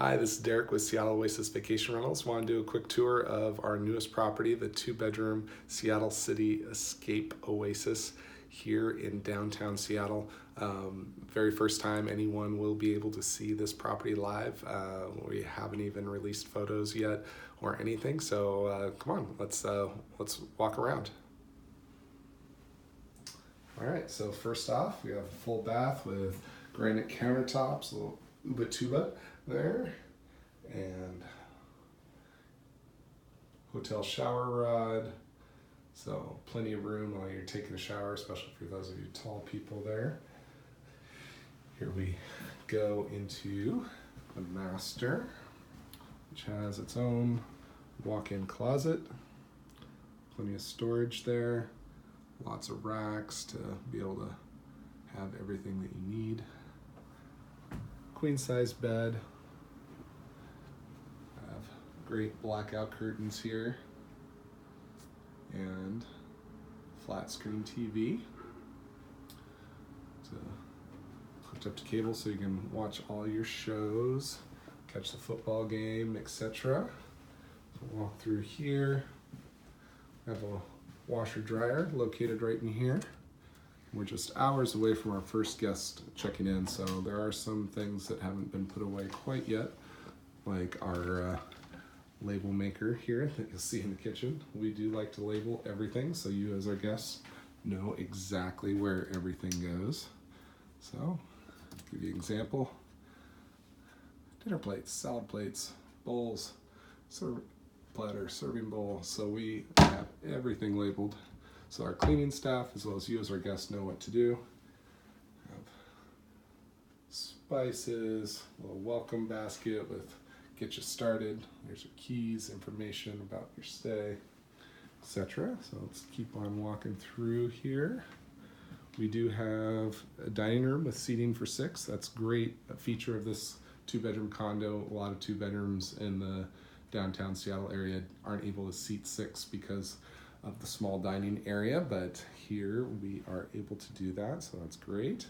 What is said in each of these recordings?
Hi, this is Darik with Seattle Oasis Vacation Rentals. Want to do a quick tour of our newest property, the 2-bedroom Seattle City Escape Oasis here in downtown Seattle. Very first time anyone will be able to see this property live. We haven't even released photos yet or anything, so come on, let's walk around. All right, so first off, we have a full bath with granite countertops, a little uba tuba there, and hotel shower rod, so plenty of room while you're taking a shower, especially for those of you tall people there. Here we go into the master, which has its own walk-in closet, plenty of storage there, lots of racks to be able to have everything that you need. Queen size bed. Have great blackout curtains here and flat screen TV. It's hooked up to cable so you can watch all your shows, catch the football game, etc. So walk through here. Have a washer dryer located right in here. We're just hours away from our first guest checking in, so there are some things that haven't been put away quite yet, like our label maker here that you'll see in the kitchen. We do like to label everything so you as our guests know exactly where everything goes. So, give you an example. Dinner plates, salad plates, bowls, platter, serving bowl. So we have everything labeled. So our cleaning staff, as well as you as our guests, know what to do. Have spices, a little welcome basket with get you started. There's your keys, information about your stay, etc. So let's keep on walking through here. We do have a dining room with seating for 6. That's great. A feature of this 2-bedroom condo. A lot of 2-bedrooms in the downtown Seattle area aren't able to seat 6 because of the small dining area, but here we are able to do that, so that's great.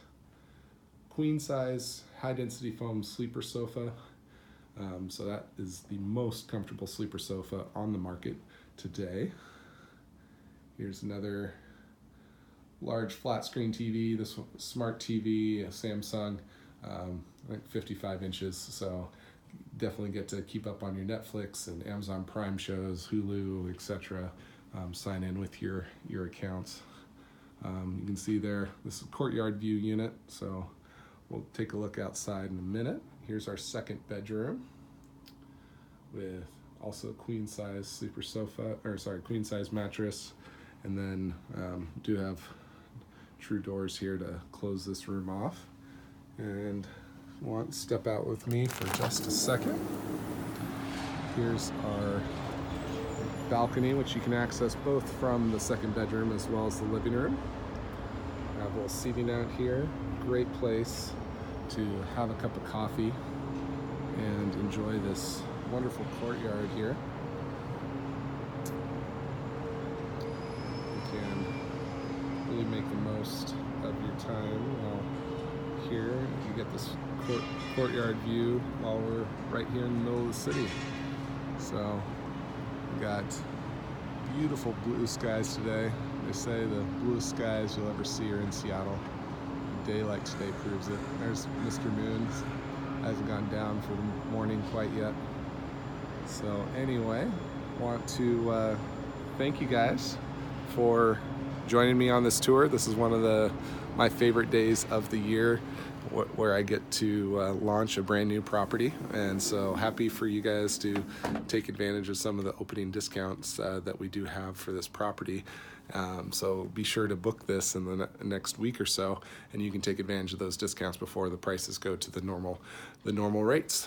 Queen size, high density foam sleeper sofa. So that is the most comfortable sleeper sofa on the market today. Here's another large flat screen TV, this one, smart TV, a Samsung, I think 55 inches, so definitely get to keep up on your Netflix and Amazon Prime shows, Hulu, etc. Sign in with your accounts. You can see there, this is a courtyard view unit, so we'll take a look outside in a minute. Here's our second bedroom with also a queen size sleeper sofa, queen size mattress, and then do have true doors here to close this room off. And if you want, step out with me for just a second. Here's our balcony, which you can access both from the second bedroom as well as the living room. We have a little seating out here. Great place to have a cup of coffee and enjoy this wonderful courtyard here. You can really make the most of your time while here. You get this courtyard view while we're right here in the middle of the city. So we got beautiful blue skies today. They say the bluest skies you'll ever see are in Seattle. A day like today proves it. There's Mr. Moon. Hasn't gone down for the morning quite yet. So anyway, want to thank you guys for joining me on this tour. This is one of my favorite days of the year where I get to launch a brand new property, and so happy for you guys to take advantage of some of the opening discounts that we do have for this property. So be sure to book this in the next week or so, and you can take advantage of those discounts before the prices go to the normal rates.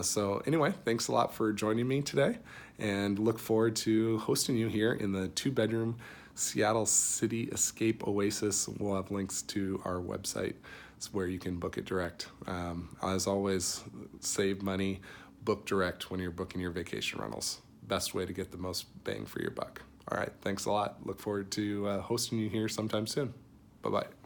So anyway, thanks a lot for joining me today, and look forward to hosting you here in the 2-bedroom Seattle City Escape Oasis. We'll have links to our website. It's where you can book it direct. As always, save money, book direct when you're booking your vacation rentals. Best way to get the most bang for your buck. All right, thanks a lot. Look forward to hosting you here sometime soon. Bye-bye.